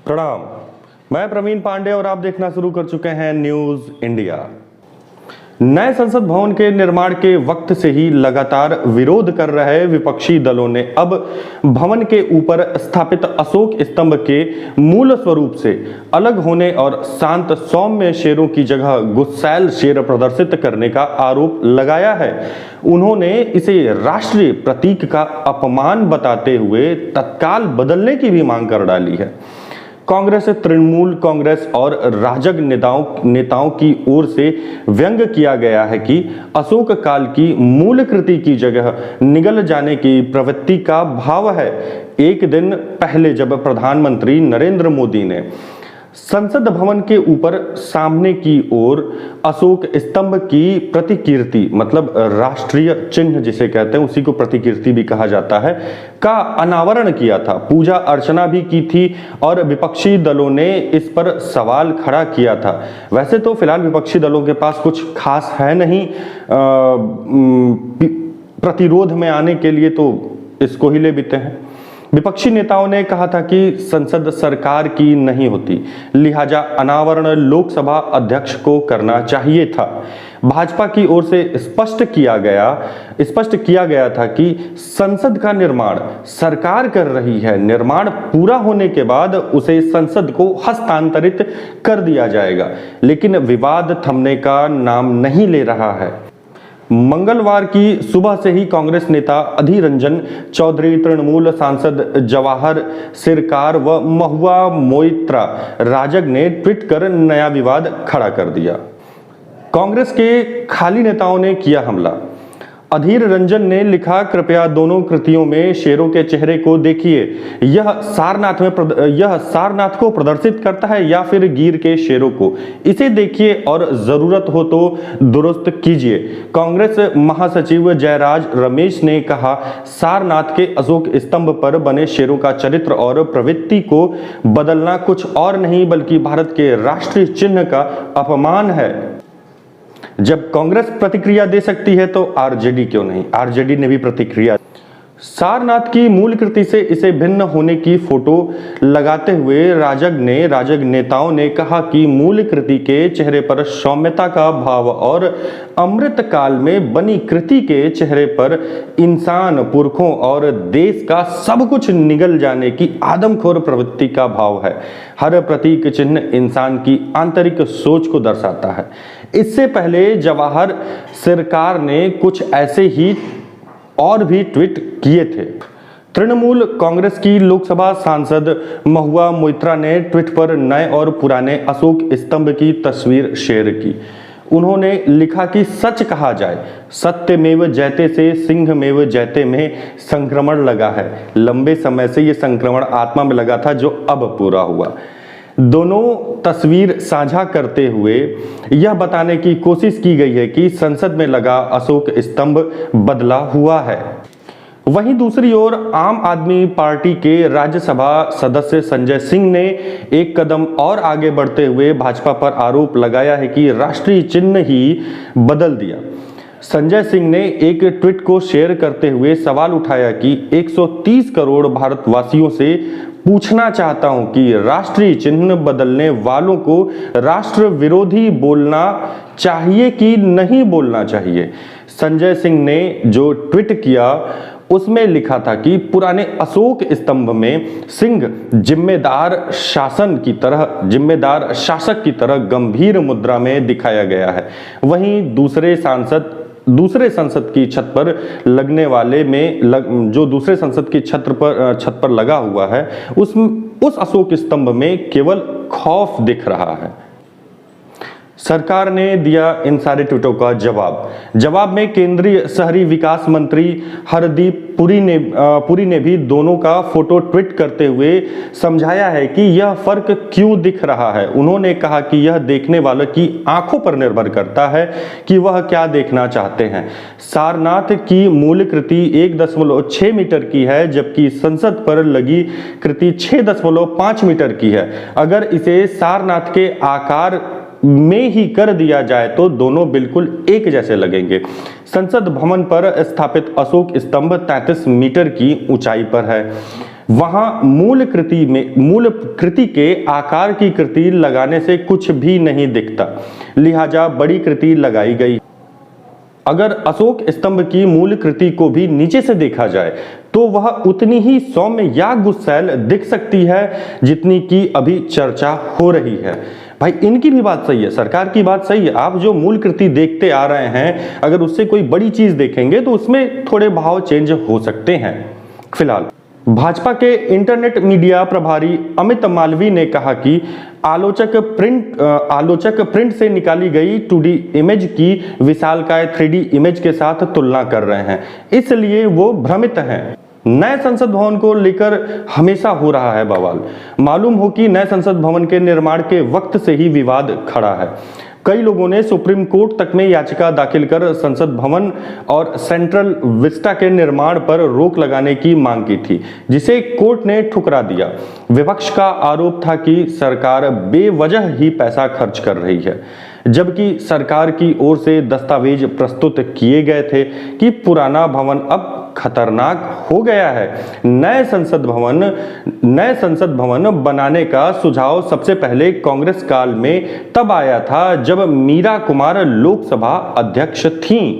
प्रणाम। मैं प्रवीण पांडे और आप देखना शुरू कर चुके हैं न्यूज इंडिया। नए संसद भवन के निर्माण के वक्त से ही लगातार विरोध कर रहे विपक्षी दलों ने अब भवन के ऊपर स्थापित अशोक स्तंभ के मूल स्वरूप से अलग होने और शांत सौम्य शेरों की जगह गुस्सैल शेर प्रदर्शित करने का आरोप लगाया है। उन्होंने इसे राष्ट्रीय प्रतीक का अपमान बताते हुए तत्काल बदलने की भी मांग कर डाली है। कांग्रेस, तृणमूल कांग्रेस और राजग नेताओं की ओर से व्यंग किया गया है कि अशोक काल की मूल कृति की जगह निगल जाने की प्रवृत्ति का भाव है। एक दिन पहले जब प्रधानमंत्री नरेंद्र मोदी ने संसद भवन के ऊपर सामने की ओर अशोक स्तंभ की प्रतिकीर्ति, मतलब राष्ट्रीय चिन्ह जिसे कहते हैं, उसी को प्रतिकीर्ति भी कहा जाता है, का अनावरण किया था, पूजा अर्चना भी की थी और विपक्षी दलों ने इस पर सवाल खड़ा किया था। वैसे तो फिलहाल विपक्षी दलों के पास कुछ खास है नहीं प्रतिरोध में आने के लिए, तो इसको ही ले बीते हैं। विपक्षी नेताओं ने कहा था कि संसद सरकार की नहीं होती, लिहाजा अनावरण लोकसभा अध्यक्ष को करना चाहिए था। भाजपा की ओर से स्पष्ट किया गया था कि संसद का निर्माण सरकार कर रही है, निर्माण पूरा होने के बाद उसे संसद को हस्तांतरित कर दिया जाएगा, लेकिन विवाद थमने का नाम नहीं ले रहा है। मंगलवार की सुबह से ही कांग्रेस नेता अधीर रंजन चौधरी, तृणमूल सांसद जवाहर सिरकार व महुआ मोइत्रा राजग ने ट्वीट कर नया विवाद खड़ा कर दिया। कांग्रेस के खाली नेताओं ने किया हमला। अधीर रंजन ने लिखा, कृपया दोनों कृतियों में शेरों के चेहरे को देखिए। यह सारनाथ को प्रदर्शित करता है या फिर गिर के शेरों को? इसे देखिए और जरूरत हो तो दुरुस्त कीजिए। कांग्रेस महासचिव जयराज रमेश ने कहा, सारनाथ के अशोक स्तंभ पर बने शेरों का चरित्र और प्रवृत्ति को बदलना कुछ और नहीं बल्कि भारत के राष्ट्रीय चिन्ह का अपमान है। जब कांग्रेस प्रतिक्रिया दे सकती है तो आरजेडी क्यों नहीं? आरजेडी ने भी प्रतिक्रिया। सारनाथ की मूल कृति से इसे भिन्न होने की फोटो लगाते हुए राजग नेताओं ने कहा कि मूल कृति के चेहरे पर सौम्यता का भाव और अमृत काल में बनी कृति के चेहरे पर इंसान, पुरखों और देश का सब कुछ निगल जाने की आदमखोर प्रवृत्ति का भाव है। हर प्रतीक चिन्ह इंसान की आंतरिक सोच को दर्शाता है। इससे पहले जवाहर सिरकार ने कुछ ऐसे ही और भी ट्वीट किए थे। तृणमूल कांग्रेस की लोकसभा सांसद महुआ मोइत्रा ने ट्वीट पर नए और पुराने अशोक स्तंभ की तस्वीर शेयर की। उन्होंने लिखा कि सच कहा जाए, सत्यमेव जयते से सिंहमेव जयते में संक्रमण लगा है। लंबे समय से यह संक्रमण आत्मा में लगा था जो अब पूरा हुआ। दोनों तस्वीर साझा करते हुए यह बताने की कोशिश की गई है कि संसद में लगा अशोक स्तंभ बदला हुआ है। वहीं दूसरी ओर आम आदमी पार्टी के राज्यसभा सदस्य संजय सिंह ने एक कदम और आगे बढ़ते हुए भाजपा पर आरोप लगाया है कि राष्ट्रीय चिन्ह ही बदल दिया। संजय सिंह ने एक ट्वीट को शेयर करते हुए सवाल उठाया कि 130 करोड़ भारतवासियों से पूछना चाहता हूं कि राष्ट्रीय चिन्ह बदलने वालों को राष्ट्र विरोधी बोलना चाहिए कि नहीं बोलना चाहिए। संजय सिंह ने जो ट्वीट किया उसमें लिखा था कि पुराने अशोक स्तंभ में सिंह जिम्मेदार शासक की तरह गंभीर मुद्रा में दिखाया गया है। वहीं दूसरे संसद की छत पर लगने वाले में जो दूसरे संसद की छत पर लगा हुआ है उस अशोक स्तंभ में केवल खौफ दिख रहा है। सरकार ने दिया इन सारे ट्वीटों का जवाब में केंद्रीय शहरी विकास मंत्री हरदीप पुरी ने भी दोनों का फोटो ट्वीट करते हुए समझाया है कि यह फर्क क्यों दिख रहा है। उन्होंने कहा कि यह देखने वालों की आंखों पर निर्भर करता है कि वह क्या देखना चाहते हैं। सारनाथ की मूल कृति 1.6 मीटर की है जबकि संसद पर लगी कृति 6.5 मीटर की है। अगर इसे सारनाथ के आकार में ही कर दिया जाए तो दोनों बिल्कुल एक जैसे लगेंगे। संसद भवन पर स्थापित अशोक स्तंभ 33 मीटर की ऊंचाई पर है। वहां मूल कृति के आकार की कृति लगाने से कुछ भी नहीं दिखता, लिहाजा बड़ी कृति लगाई गई। अगर अशोक स्तंभ की मूल कृति को भी नीचे से देखा जाए तो वह उतनी ही सौम्य या गुस्सैल दिख सकती है जितनी की अभी चर्चा हो रही है। भाई इनकी भी बात सही है, सरकार की बात सही है। आप जो मूल कृति देखते आ रहे हैं, अगर उससे कोई बड़ी चीज देखेंगे तो उसमें थोड़े भाव चेंज हो सकते हैं। फिलहाल भाजपा के इंटरनेट मीडिया प्रभारी अमित मालवीय ने कहा कि आलोचक प्रिंट से निकाली गई 2D इमेज की विशालकाय 3D इमेज के साथ तुलना कर रहे हैं, इसलिए वो भ्रमित हैं। नए संसद भवन को लेकर हमेशा हो रहा है बवाल। मालूम हो कि नए संसद भवन के निर्माण के वक्त से ही विवाद खड़ा है। कई लोगों ने सुप्रीम कोर्ट तक में याचिका दाखिल कर संसद भवन और सेंट्रल विस्टा के निर्माण पर रोक लगाने की मांग की थी, जिसे कोर्ट ने ठुकरा दिया। विपक्ष का आरोप था कि सरकार बेवजह ही पैसा खर्च कर रही है, जबकि सरकार की ओर से दस्तावेज प्रस्तुत किए गए थे कि पुराना भवन अब खतरनाक हो गया है। नए संसद भवन बनाने का सुझाव सबसे पहले कांग्रेस काल में तब आया था जब मीरा कुमार लोकसभा अध्यक्ष थीं।